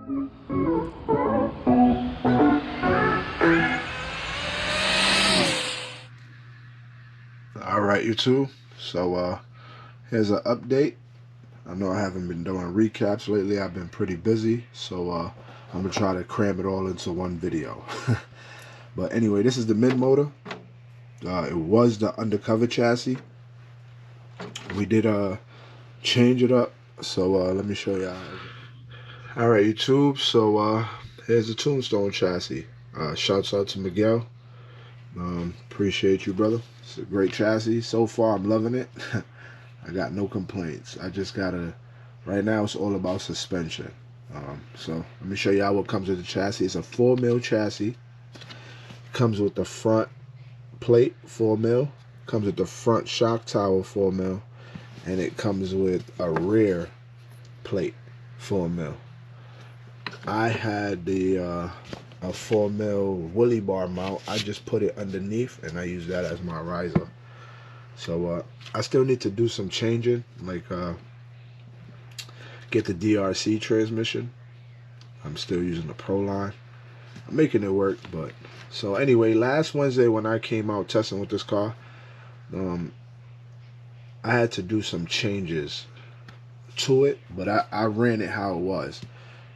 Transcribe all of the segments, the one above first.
Alright, YouTube. So here's an update. I know I haven't been doing recaps lately. I've been pretty busy, so I'm gonna try to cram it all into one video. But anyway, this is the mid motor. It was the undercover chassis. We did change it up, so let me show y'all. Alright, YouTube. So here's the Tombstone chassis. Shouts out to Miguel. Appreciate you, brother. It's a great chassis. So far, I'm loving it. I got no complaints. I just gotta, right now it's all about suspension. So let me show y'all what comes with the chassis. It's a 4mm chassis. Comes with the front plate 4mm. Comes with the front shock tower 4mm. And it comes with a rear plate 4mm. I had the a 4mm Willy bar mount. I just put it underneath and I use that as my riser. So I still need to do some changing, like get the DRC transmission. I'm still using the Pro line. I'm making it work, but so anyway, last Wednesday when I came out testing with this car, I had to do some changes to it, but I ran it how it was.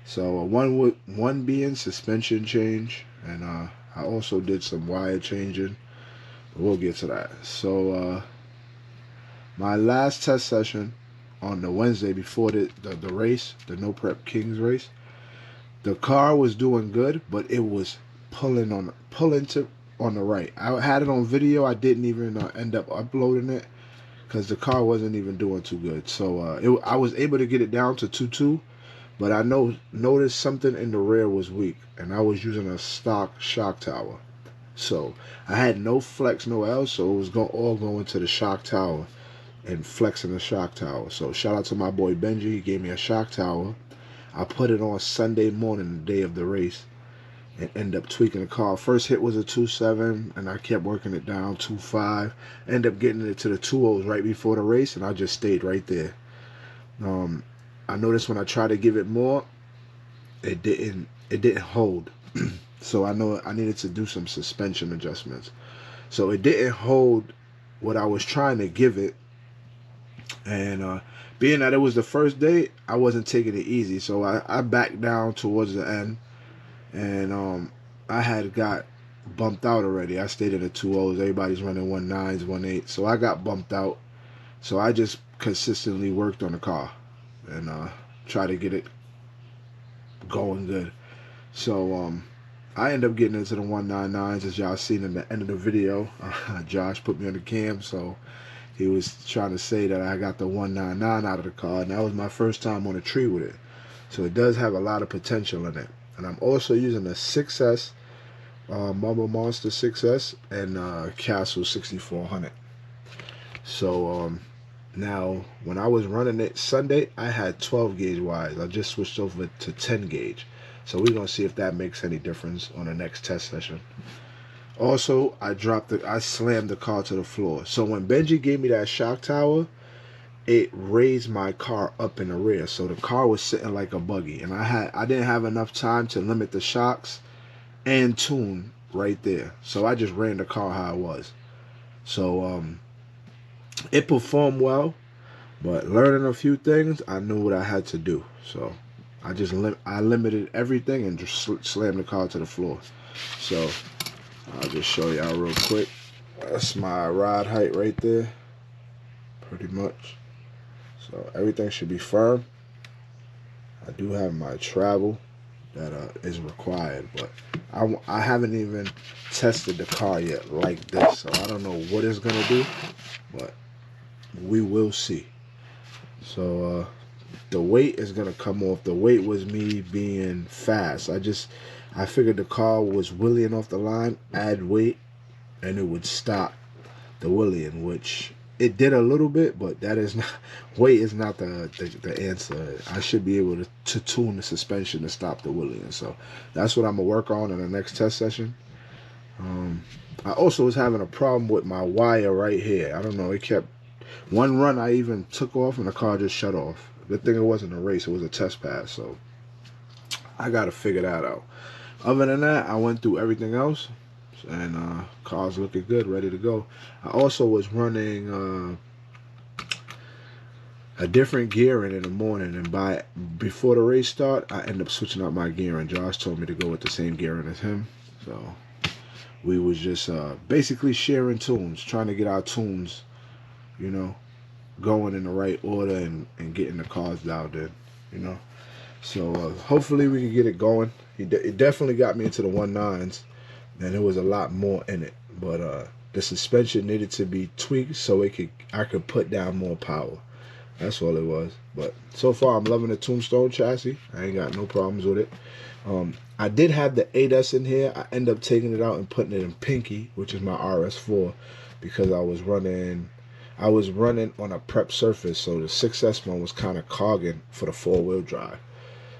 So one being suspension change, and I also did some wire changing. But we'll get to that. So my last test session on the Wednesday before the race, the No Prep Kings race, the car was doing good, but it was pulling on the right. I had it on video. I didn't even end up uploading it because the car wasn't even doing too good. So I was able to get it down to 2.2. But I noticed something in the rear was weak, and I was using a stock shock tower. So I had no flex, no L, so it was all going to the shock tower and flexing the shock tower. So shout out to my boy Benji. He gave me a shock tower. I put it on Sunday morning, the day of the race, and ended up tweaking the car. First hit was a 2.7, and I kept working it down, 2.5. Ended up getting it to the 2.0s right before the race, and I just stayed right there. I noticed when I tried to give it more, it didn't hold. So I know I needed to do some suspension adjustments. So it didn't hold what I was trying to give it. And being that it was the first day, I wasn't taking it easy. So I backed down towards the end. And I had got bumped out already. I stayed at the 2.0s. Everybody's running 1.9s, 1.8. So I got bumped out. So I just consistently worked on the car and try to get it going good. So I end up getting into the 1.99s, as y'all seen in the end of the video. Josh put me on the cam, so he was trying to say that I got the 1.99 out of the car, and that was my first time on a tree with it. So it does have a lot of potential in it. And I'm also using the 6S, Marble Monster 6S, and Castle 6400. So now, when I was running it Sunday, I had 12 gauge wires. I just switched over to 10 gauge. So we're going to see if that makes any difference on the next test session. Also, I slammed the car to the floor. So when Benji gave me that shock tower, it raised my car up in the rear. So the car was sitting like a buggy. And I didn't have enough time to limit the shocks and tune right there. So I just ran the car how it was. So, it performed well, but learning a few things, I knew what I had to do. So I limited everything and just slammed the car to the floor. So I'll just show y'all real quick. That's my ride height right there, pretty much. So everything should be firm. I do have my travel that is required, but I haven't even tested the car yet like this, so I don't know what it's gonna do, but we will see. So the weight is gonna come off. The weight was me being fast. I figured the car was wheeling off the line, add weight, and it would stop the wheeling, which it did a little bit, but that is not, weight is not the answer. I should be able to tune the suspension to stop the wheeling. So that's what I'm gonna work on in the next test session. I also was having a problem with my wire right here. I don't know, it kept, one run I even took off and the car just shut off. Good thing it wasn't a race, it was a test pass. So I gotta figure that out. Other than that, I went through everything else, and car's looking good, ready to go. I also was running a different gearing in the morning, and before the race start, I end up switching out my gearing. Josh told me to go with the same gearing as him, so we was just basically sharing tunes, trying to get our tunes, you know, going in the right order and getting the cars dialed in, you know. So hopefully we can get it going. It definitely got me into the 1.9s, and there was a lot more in it, but the suspension needed to be tweaked so I could put down more power. That's all it was. But so far, I'm loving the Tombstone chassis. I ain't got no problems with it. I did have the 8S in here. I ended up taking it out and putting it in Pinky, which is my RS4, because I was running on a prep surface, so the 6S one was kind of cogging for the 4-wheel drive.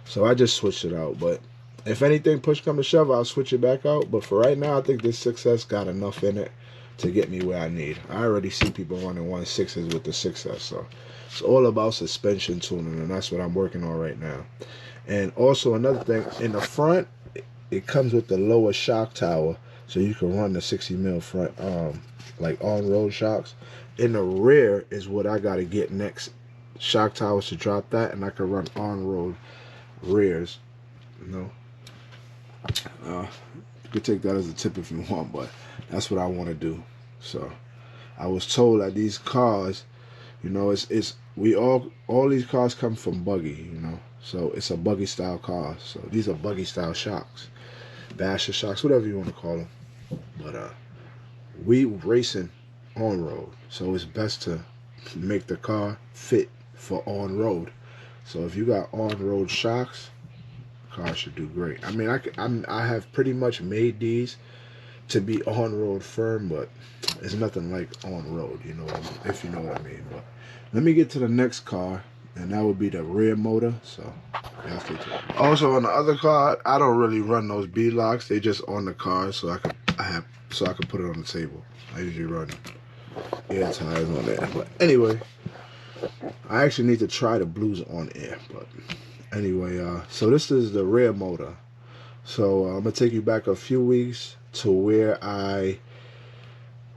So I just switched it out. But if anything push come to shove, I'll switch it back out. But for right now, I think this 6S got enough in it to get me where I need. I already see people running 1.6s with the 6S, so it's all about suspension tuning, and that's what I'm working on right now. And also another thing, in the front, it comes with the lower shock tower, so you can run the 60 mil front, like on-road shocks. In the rear is what I got to get next. Shock towers to drop that, and I can run on-road rears. You know, you could take that as a tip if you want, but that's what I want to do. So I was told that these cars, you know, all these cars come from buggy, you know, so it's a buggy style car. So these are buggy style shocks, basher shocks, whatever you want to call them. But we racing on road, so it's best to make the car fit for on road. So if you got on road shocks, the car should do great. I mean, I have pretty much made these to be on road firm, but it's nothing like on road, you know, if you know what I mean. But let me get to the next car, and that would be the rear motor. So yeah, stay tuned. Also on the other car, I don't really run those B locks. They just on the car, so I can put it on the table. I usually run air tires on there. But anyway, I actually need to try the blues on air. But anyway, so this is the rear motor. So I'm gonna take you back a few weeks to where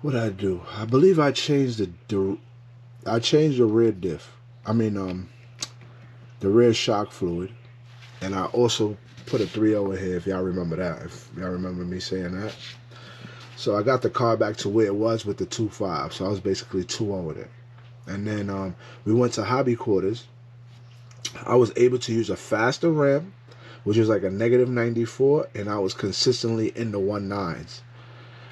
what did I do? I believe I changed the rear diff. I mean, the rear shock fluid, and I also put a 3.0 in here. If y'all remember that, if y'all remember me saying that. So I got the car back to where it was with the 2.5. So I was basically 2.0 with it. And then we went to hobby quarters. I was able to use a faster ram, which was like a -94, and I was consistently in the 1.9s.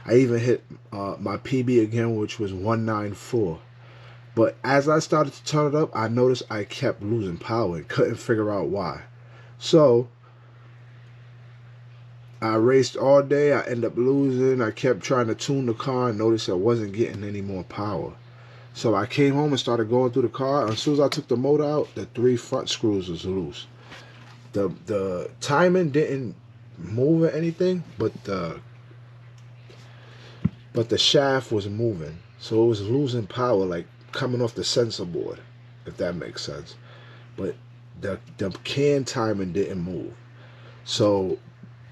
I even hit my PB again, which was 1.94. But as I started to turn it up, I noticed I kept losing power and couldn't figure out why. So I raced all day. I ended up losing. I kept trying to tune the car and noticed I wasn't getting any more power. So I came home and started going through the car. And as soon as I took the motor out, the 3 front screws was loose. The timing didn't move or anything, but the shaft was moving. So it was losing power, like coming off the sensor board, if that makes sense. But the can timing didn't move. So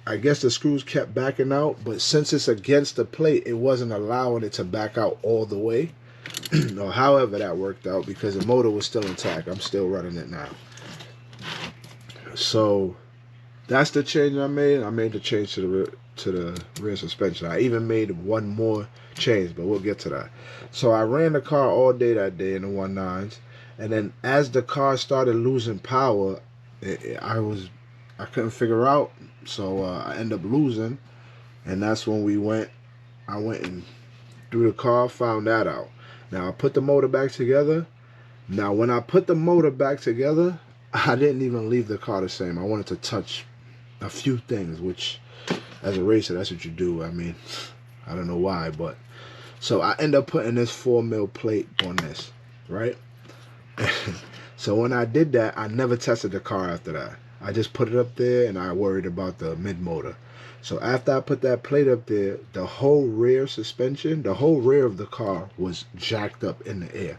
I guess the screws kept backing out, but since it's against the plate, it wasn't allowing it to back out all the way. Or however that worked out, because the motor was still intact. I'm still running it now. So that's the change I made. I made the change to the rear suspension. I even made one more change, but we'll get to that. So I ran the car all day that day in the 1.9s, and then as the car started losing power, I couldn't figure out. So I ended up losing, and that's when I went and threw the car, found that out. Now I put the motor back together. Now when I put the motor back together, I didn't even leave the car the same. I wanted to touch a few things, which as a racer, that's what you do. I mean, I don't know why, but so I end up putting this 4mm plate on this, right? So when I did that, I never tested the car after that. I just put it up there, and I worried about the mid motor. So after I put that plate up there, the whole rear suspension, the whole rear of the car was jacked up in the air.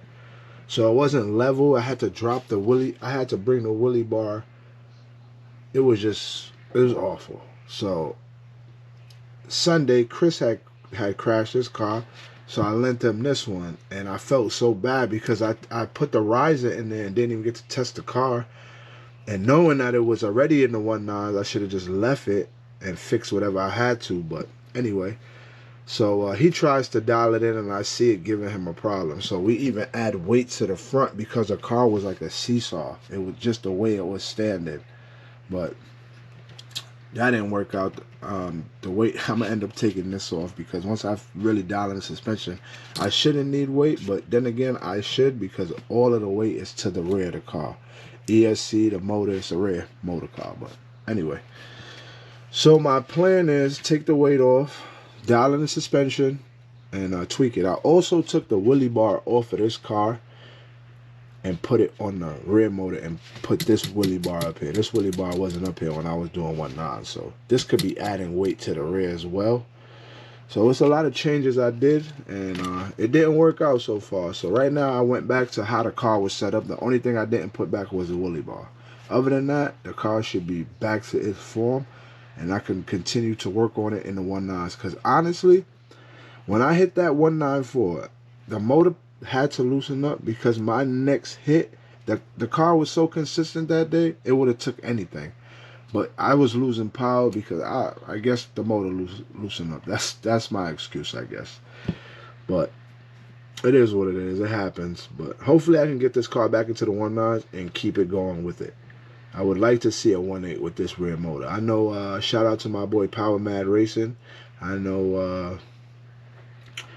So it wasn't level. I had to drop the wheelie. I had to bring the wheelie bar it was awful. So Sunday, Chris had crashed his car, so I lent him this one, and I felt so bad because I put the riser in there and didn't even get to test the car, and knowing that it was already in the 1.9, I should have just left it and fixed whatever I had to. But anyway, so he tries to dial it in, and I see it giving him a problem. So we even add weight to the front because the car was like a seesaw. It was just the way it was standing, but that didn't work out. The weight, I'm gonna end up taking this off because once I really dial in the suspension, I shouldn't need weight, but then again I should because all of the weight is to the rear of the car. ESC, the motor, is a rear motor car. But anyway, so my plan is take the weight off, dial in the suspension, and tweak it. I also took the wheelie bar off of this car and put it on the rear motor and put this wheelie bar up here. This wheelie bar wasn't up here when I was doing 1.9, so this could be adding weight to the rear as well. So it's a lot of changes I did, and it didn't work out so far. So right now I went back to how the car was set up. The only thing I didn't put back was the wheelie bar. Other than that, the car should be back to its form, and I can continue to work on it in the 1.9s. Because honestly, when I hit that 1.94, the motor had to loosen up because my next hit, the car was so consistent that day, it would have took anything. But I was losing power because I guess the motor loosened up. That's my excuse, I guess. But it is what it is. It happens. But hopefully I can get this car back into the 1.9s and keep it going with it. I would like to see a 1.8 with this rear motor. I know, shout out to my boy Power Mad Racing. I know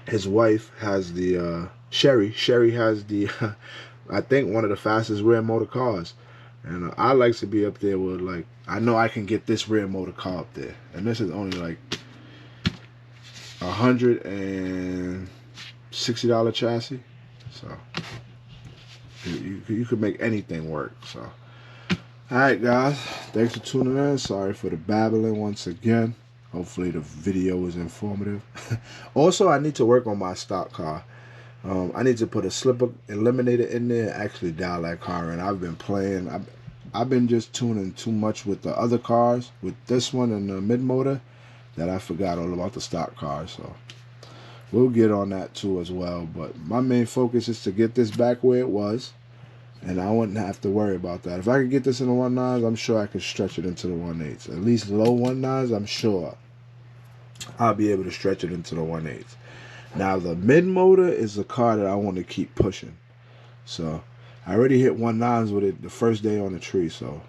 his wife has the Sherry has the I think one of the fastest rear motor cars, and I like to be up there with, like, I know I can get this rear motor car up there, and this is only like $160 chassis, so you could make anything work. So alright guys, thanks for tuning in. Sorry for the babbling once again. Hopefully the video was informative. Also, I need to work on my stock car. I need to put a slipper eliminator in there and actually dial that car in. I've been playing. I've been just tuning too much with the other cars, with this one and the mid motor, that I forgot all about the stock car. So we'll get on that too as well. But my main focus is to get this back where it was, and I wouldn't have to worry about that. If I could get this in the 1.9s, I'm sure I could stretch it into the 1.8s. At least low 1.9s, I'm sure I'll be able to stretch it into the 1.8s. Now the mid motor is the car that I want to keep pushing. So I already hit 1.9s with it the first day on the tree. So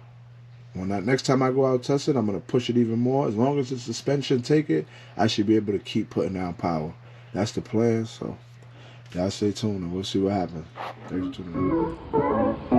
when next time I go out test it, I'm gonna push it even more. As long as the suspension take it, I should be able to keep putting down power. That's the plan. So y'all stay tuned and we'll see what happens. Thanks for tuning in.